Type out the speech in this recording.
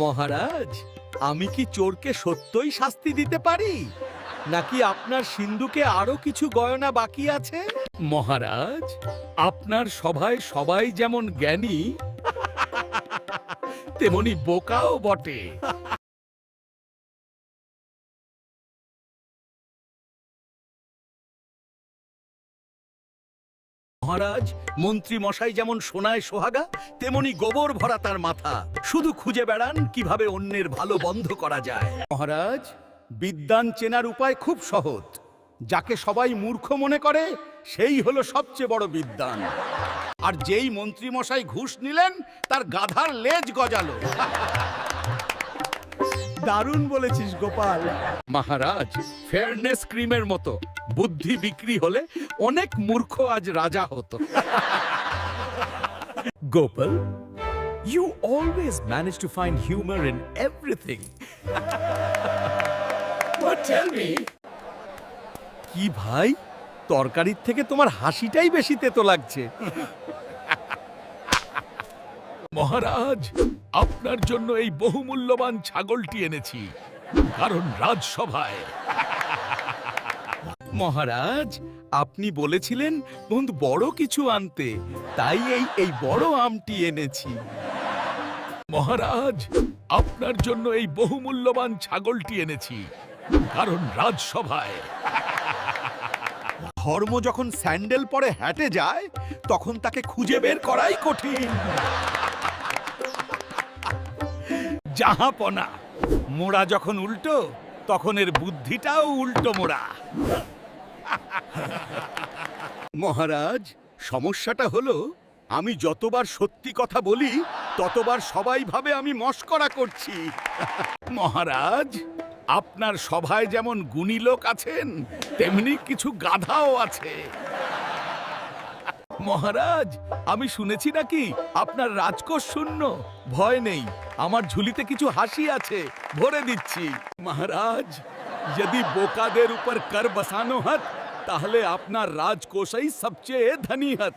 মহারাজ, আমি কি চোরকে সত্যই শাস্তি দিতে পারি, নাকি আপনার সিন্ধুকে আরো কিছু গয়না বাকি আছে? মহারাজ, আপনার সভায় সবাই যেমন জ্ঞানী তেমনি বোকাও বটে। মহারাজ, মন্ত্রী মশাই যেমন সোনায় সোহাগা তেমনি গোবর ভরা তার মাথা, শুধু খুঁজে বেড়ান কিভাবে অন্যের ভালো বন্ধ করা যায়। মহারাজ, বিদ্বান চেনার উপায় খুব সহজ। যাকে সবাই মূর্খ মনে করে সেই হলো সবচেয়ে বড় বিদ্বান। আর যেই মন্ত্রী মশাই ঘুষ নিলেন তার গাধার লেজ গজালো। দারুণ বলেছিস গোপাল। মহারাজ, ফেয়ারনেস ক্রিমের মতো বুদ্ধি বিক্রি হলে অনেক মূর্খ আজ রাজা হতো। Gopal, you always manage to find humor in everything. But tell me, কি ভাই, তরকারির থেকে তোমার হাসিটাই বেশি তেতো লাগছে। মহারাজ, আপনার জন্য এই বহুমূল্যবান ছাগলটি এনেছি, কারণ রাজসভায়। মহারাজ, আপনি বলেছিলেন বন্ধু বড় কিছু আনতে, তাই এই বড় আমটি এনেছি। মহারাজ, আপনার জন্য এই বহুমূল্যবান ছাগলটি এনেছি, কারণ রাজসভায়। ধর্ম যখন স্যান্ডেল পরে হেঁটে যায় তখন তাকে খুঁজে বের করাই কঠিন। জাহাপনা, মোড়া যখন উল্টো তখন এর বুদ্ধিটাও উল্টো মোড়া। মহারাজ, সমস্যাটা হলো আমি যতবার সত্যি কথা বলি ততবার সবাই ভাবে আমি মশকরা করছি। মহারাজ, আপনার সভায় যেমন গুণী লোক আছেন তেমনি কিছু গাধাও আছে। মহারাজ, আমি শুনেছি নাকি আপনার রাজকোষ শূন্য। ভয় নেই, আমার ঝুলিতে কিছু হাসি আছে, ভরে দিচ্ছি। মহারাজ, যদি বোকাদের উপর কর বসানো হত তাহলে আপনার রাজকোষই সবচেয়ে ধনী হত।